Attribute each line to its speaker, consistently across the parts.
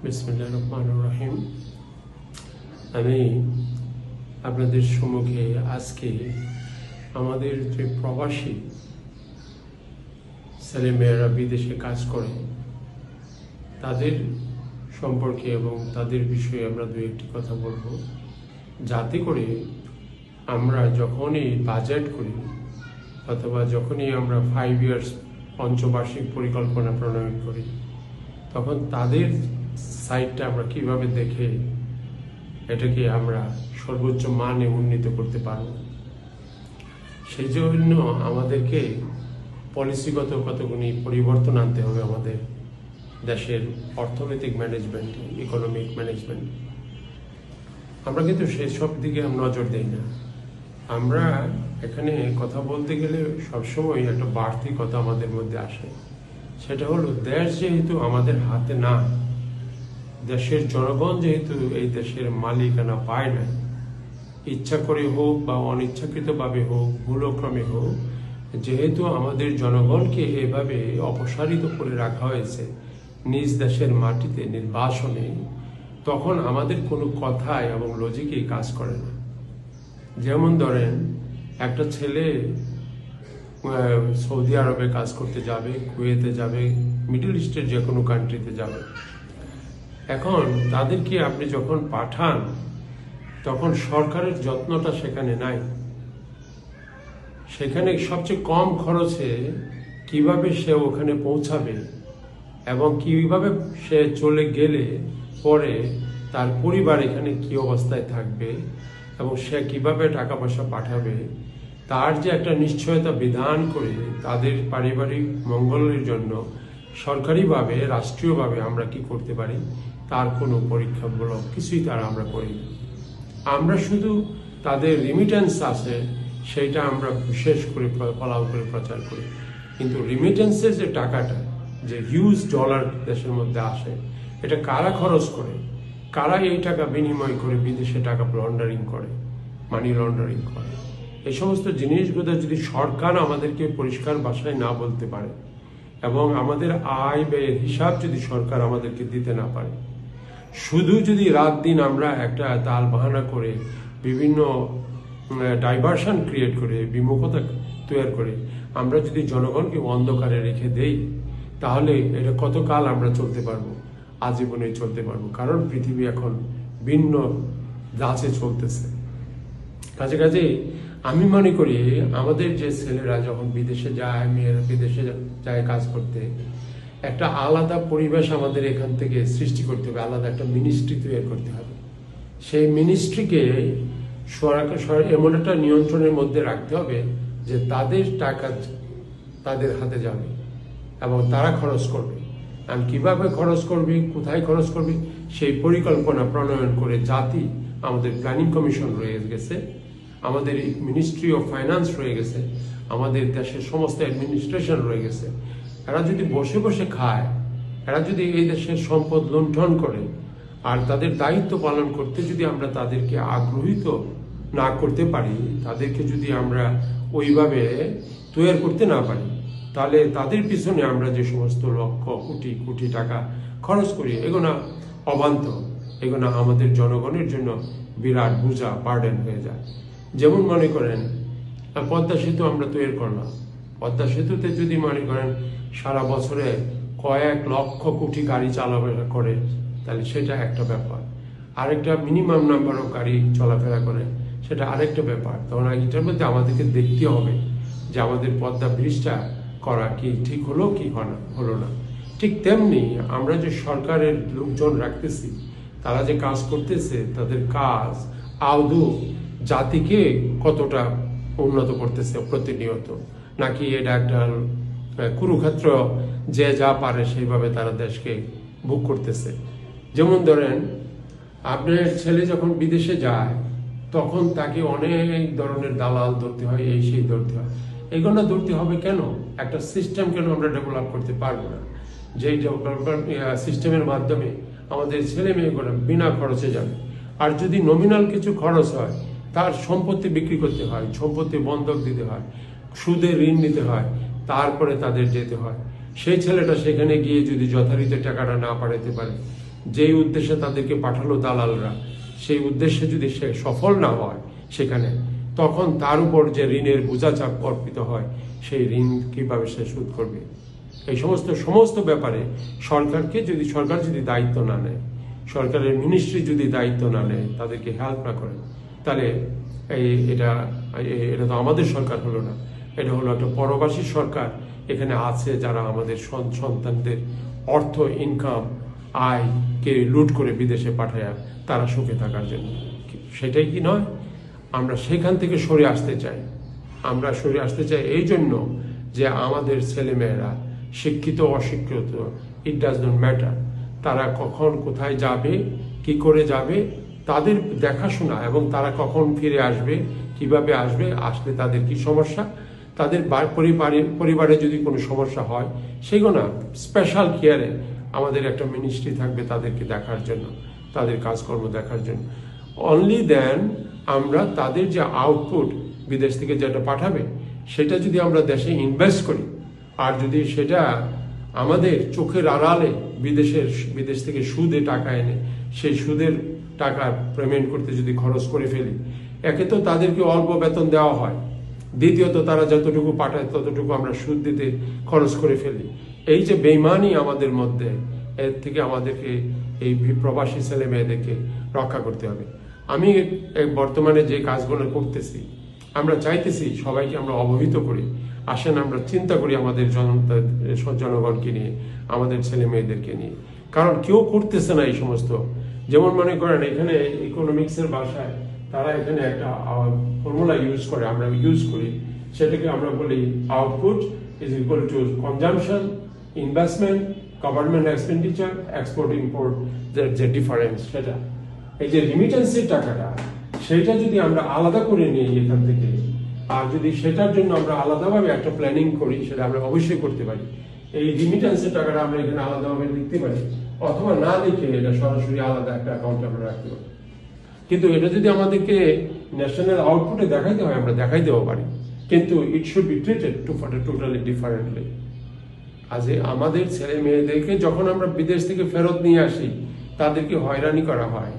Speaker 1: বিসমিল্লাহির রহমানির রহিম। আমি আপনাদের সম্মুখে আজকে আমাদের যে প্রবাসী ছেলেমেয়েরা বিদেশে কাজ করে তাদের সম্পর্কে এবং তাদের বিষয়ে আমরা দু একটি কথা বলবো, যাতে করে আমরা যখনই বাজেট করি অথবা যখনই আমরা 5 ইয়ার্স পঞ্চবার্ষিক পরিকল্পনা প্রণয়ন করি তখন তাদের সাইটটা আমরা কিভাবে দেখে এটাকে আমরা সর্বোচ্চ মানে উন্নীত করতে পারব। সেই জন্য আমাদেরকে পলিসিগত কতগুলি পরিবর্তন আনতে হবে আমাদের দেশের অর্থনৈতিক ম্যানেজমেন্ট, ইকোনমিক ম্যানেজমেন্ট। আমরা কিন্তু সেসব দিকে নজর দেই না। আমরা এখানে কথা বলতে গেলে সবসময় একটা বাড়তি কথা আমাদের মধ্যে আসে, সেটা হলো দেশ যেহেতু আমাদের হাতে না, দেশের জনগণ যেহেতু এই দেশের মালিকানা পায় না, ইচ্ছা করে হোক বা অনিচ্ছাকৃতভাবে হোক, ভুলক্রমে হোক, যেহেতু আমাদের জনগণকে এভাবে অপসারিত করে রাখা হয়েছে নিজ দেশের মাটিতে নির্বাসনে, তখন আমাদের কোনো কথায় এবং লজিকেই কাজ করে না। যেমন ধরেন, একটা ছেলে সৌদি আরবে কাজ করতে যাবে, কুয়েতে যাবে, মিডল ইস্টের যে কোনো কান্ট্রিতে যাবে। এখন তাদেরকে আপনি যখন পাঠান তখন সরকারের যত্নটা সেখানে নাই। সেখানে সবচেয়ে কম খরচে কিভাবে সে ওখানে পৌঁছাবে এবং কিভাবে সে চলে গেলে পরে তার পরিবার এখানে কি অবস্থায় থাকবে এবং সে কিভাবে টাকা পয়সা পাঠাবে, তার যে একটা নিশ্চয়তা বিধান করে তাদের পারিবারিক মঙ্গলের জন্য সরকারিভাবে, রাষ্ট্রীয়ভাবে আমরা কি করতে পারি, তার কোনো পরীক্ষামূলক কিছুই তারা আমরা করি না। আমরা শুধু তাদের রিমিটেন্স আছে সেইটা আমরা বিশেষ করে ফলাও করে প্রচার করি, কিন্তু রিমিটেন্সের যে টাকাটা, যে হিউজ ডলার দেশের মধ্যে আসে, এটা কারা খরচ করে, কারা এই টাকা বিনিময় করে বিদেশে টাকা লন্ডারিং করে, মানি লন্ডারিং করে, এই সমস্ত জিনিসগুলো যদি সরকার আমাদেরকে পরিষ্কার ভাষায় না বলতে পারে এবং আমাদের আয় ব্যয়ের হিসাব যদি সরকার আমাদেরকে দিতে না পারে, শুধু যদি রাত দিন আমরা একটা তাল বাহানা করে বিভিন্ন ডাইভারশন ক্রিয়েট করে, বিমুখতা তৈরি করে আমরা যদি জনগণকে অন্ধকারে রেখে দেই, তাহলে এটা কতকাল আমরা চলতে পারবো? আজীবনে চলতে পারবো, কারণ পৃথিবী এখন ভিন্ন ধাঁচে চলতেছে। কাছে আমি মনে করি আমাদের যে ছেলেরা যখন বিদেশে যায়, মেয়েরা বিদেশে যায় কাজ করতে, একটা আলাদা পরিবেশ আমাদের এখান থেকে সৃষ্টি করতে হবে, আলাদা একটা মিনিস্ট্রি তৈরি করতে হবে। সেই মিনিস্ট্রিকে এমন একটা নিয়ন্ত্রণের মধ্যে রাখতে হবে যে তাদের টাকা তাদের হাতে যাবে এবং তারা খরচ করবে। আর কিভাবে খরচ করবে, কোথায় খরচ করবে, সেই পরিকল্পনা প্রণয়ন করে জাতি, আমাদের প্ল্যানিং কমিশন রয়ে গেছে, আমাদের মিনিস্ট্রি অফ ফাইন্যান্স রয়ে গেছে, আমাদের দেশের সমস্ত অ্যাডমিনিস্ট্রেশন রয়ে গেছে। এরা যদি বসে বসে খায়, এরা যদি এই দেশের সম্পদ লুণ্ঠন করে, আর তাদের দায়িত্ব পালন করতে যদি আমরা তাদেরকে আগ্রহিত না করতে পারি, তাদেরকে যদি আমরা ওইভাবে তৈরি করতে না পারি, তাহলে তাদের পিছনে আমরা যে সমস্ত লক্ষ কোটি কোটি টাকা খরচ করি, এগুলো অবান্তর, এগুলো আমাদের জনগণের জন্য বিরাট বোঝা, বার্ডেন হয়ে যায়। যেমন মনে করেন, পদ্মা সেতু আমরা তৈরি করলাম, পদ্মা সেতুতে যদি মনে করেন সারা বছরে কয়েক লক্ষ কোটি গাড়ি চলাফেরা করে, তাহলে সেটা একটা ব্যাপার। আরেকটা মিনিমাম নাম্বার অফ গাড়ি চলাফেরা করে, সেটা আরেকটা ব্যাপার। তখন এটার মধ্যে আমাদেরকে দেখতে হবে যে আমাদের পদ্মা ব্রিজটা করা কি ঠিক হলো কি হলো না। ঠিক তেমনি আমরা যে সরকারের লোকজন রাখতেছি, তারা যে কাজ করতেছে, তাদের কাজ আদৌ জাতিকে কতটা উন্নত করতেছে প্রতিনিয়ত, নাকি এটা একটা কুরুক্ষেত্র, যে যা পারে সেইভাবে তারা দেশকে ভোগ করতেছে। যেমন ধরেন, আপনার ছেলে যখন বিদেশে যায় তখন তাকে অনেক ধরনের দালাল ধরতে হয়, এই সেই ধরতে হয়। এগুলো ধরতে হবে কেন? একটা সিস্টেম কেন আমরা ডেভেলপ করতে পারবো না, যেই সিস্টেমের মাধ্যমে আমাদের ছেলে মেয়েগুলো বিনা খরচে যাবে। আর যদি নমিনাল কিছু খরচ হয়, তার সম্পত্তি বিক্রি করতে হয়, সম্পত্তি বন্ধক দিতে হয়, সুদে ঋণ নিতে হয়, তারপরে তাদের যেতে হয়। সেই ছেলেটা সেখানে গিয়ে যদি যথারীতি টাকাটা না পাঠাতে পারে, যেই উদ্দেশ্যে তাদেরকে পাঠালো দালালরা, সেই উদ্দেশ্যে যদি সে সফল না হয় সেখানে, তখন তার উপর যে ঋণের বোঝাচাপ অর্পিত হয়, সেই ঋণ কিভাবে সে শোধ করবে? এই সমস্ত ব্যাপারে সরকার যদি দায়িত্ব না নেয়, সরকারের মিনিস্ট্রি যদি দায়িত্ব না নেয়, তাদেরকে হেল্প না করে, তাহলে এটা তো আমাদের সরকার হলো না, এটা হলো একটা পরবাসী সরকার এখানে আছে, যারা আমাদের সন্তানদের অর্থ, ইনকাম, আয়কে লুট করে বিদেশে পাঠায় তারা সুখে থাকার জন্য। সেটাই কি নয়? আমরা সেখান থেকে সরে আসতে চাই। আমরা সরে আসতে চাই এই জন্য যে আমাদের ছেলেমেয়েরা শিক্ষিত অশিক্ষিত, ইট ডাজ নট ম্যাটার, তারা কখন কোথায় যাবে, কি করে যাবে, তাদের দেখাশোনা, এবং তারা কখন ফিরে আসবে, কিভাবে আসবে, আসলে তাদের কি সমস্যা, তাদের পরিবারে যদি কোনো সমস্যা হয়, সেগুলো স্পেশাল কেয়ারে আমাদের একটা মিনিস্ট্রি থাকবে তাদেরকে দেখার জন্য, তাদের কাজকর্ম দেখার জন্য। অনলি দেন আমরা তাদের যে আউটপুট বিদেশ থেকে যেটা পাঠাবে, সেটা যদি আমরা দেশে ইনভেস্ট করি, আর যদি সেটা আমাদের চোখের আড়ালে বিদেশ থেকে সুদে টাকা এনে সেই সুদের টাকা পেমেন্ট করতে যদি খরচ করে ফেলি, একে তো তাদেরকে অল্প বেতন দেওয়া হয়, দ্বিতীয়ত তারা যতটুকু পাঠায় ততটুকু আমরা সুদ দিতে খরচ করে ফেলি। এই যে বেইমানি আমাদের মধ্যে, এর থেকে আমাদেরকে এই প্রবাসী ছেলে মেয়েদেরকে রক্ষা করতে হবে। আমি বর্তমানে যে কাজগুলো করতেছি, আমরা চাইতেছি সবাইকে আমরা অবহিত করি, আসেন আমরা চিন্তা করি আমাদের জনগণকে নিয়ে, আমাদের ছেলে মেয়েদেরকে নিয়ে, কারণ কেউ করতেছে না এই সমস্ত। যেমন মনে করেন এখানে ইকোনমিক্সের ভাষায় তারা এখানে একটা ফর্মুলা ইউজ করে, আমরা ইউজ করি, সেটাকে আমরা বলি output is equal to consumption, investment, government expenditure, export import, যে ডিফারেন্স, সেটা এই যে রিমিটেন্সের টাকাটা, সেটা যদি আমরা আলাদা করে নিই এখান থেকে, আর যদি সেটার জন্য আমরা আলাদাভাবে একটা প্ল্যানিং করি, সেটা আমরা অবশ্যই করতে পারি। এই রিমিটেন্সের টাকাটা আমরা এখানে আলাদাভাবে লিখতে পারি, অথবা না লিখে এটা সরাসরি আলাদা একটা অ্যাকাউন্টে আমরা রাখতে পারি। কিন্তু এটা যদি আমাদেরকে ন্যাশনাল আউটপুটে দেখাইতে হয়, আমরা দেখাইতেও পারি, কিন্তু it should be treated totally differently. আজ আমাদের ছেলে মেয়েদেরকে যখন আমরা বিদেশ থেকে ফেরত নিয়ে আসি, তাদেরকে হয়রানি করা হয়,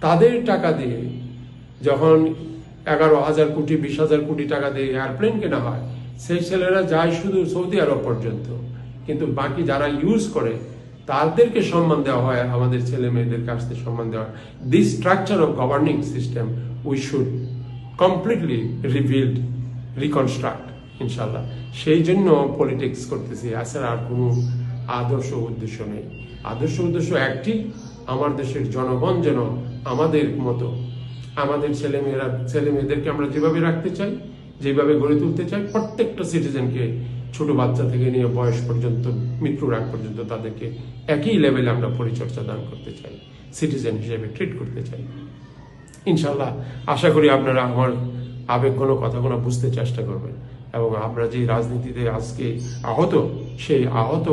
Speaker 1: তাদের টাকা দিয়ে যখন 11,000 কোটি 20,000 কোটি টাকা দিয়ে এয়ারপ্লেন কেনা হয়, সেই ছেলেরা যায় শুধু সৌদি আরব পর্যন্ত, কিন্তু বাকি যারা ইউজ করে তাদেরকে সম্মান দেওয়া হয়, আমাদের ছেলে মেয়েদের কাছ থেকে সম্মান দেওয়া হয়। This structure of governing system we should completely rebuild, reconstruct ইনশাল্লাহ। সেই জন্য পলিটিক্স করতেছি, এছাড়া আর কোনো আদর্শ উদ্দেশ্য নেই। আদর্শ উদ্দেশ্য একটি, আমার দেশের জনগণ যেন আমাদের মতো, আমাদের ছেলে মেয়েদেরকে আমরা যেভাবে রাখতে চাই, যেভাবে গড়ে তুলতে চাই, প্রত্যেকটা সিটিজেনকে ছোট বাচ্চা থেকে নিয়ে বয়স পর্যন্ত, মৃত্যুর আগ পর্যন্ত তাদেরকে একই লেভেলে আমরা পরিচর্যা দান করতে চাই, সিটিজেন হিসেবে ট্রিট করতে চাই। ইনশাল্লাহ আশা করি আপনারা আমার আবেগঘন কথাগুলো বুঝতে চেষ্টা করবেন, এবং আমরা যে রাজনীতিতে আজকে আহত, সেই আহত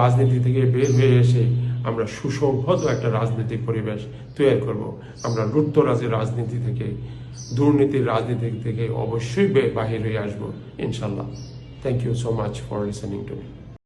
Speaker 1: রাজনীতি থেকে বের হয়ে এসে আমরা সুসংহত একটা রাজনৈতিক পরিবেশ তৈরি করব। আমরা লুটতরাজের রাজনীতি থেকে, দুর্নীতির রাজনীতি থেকে অবশ্যই বাহির হয়ে আসবো ইনশাল্লাহ। Thank you so much for listening to me.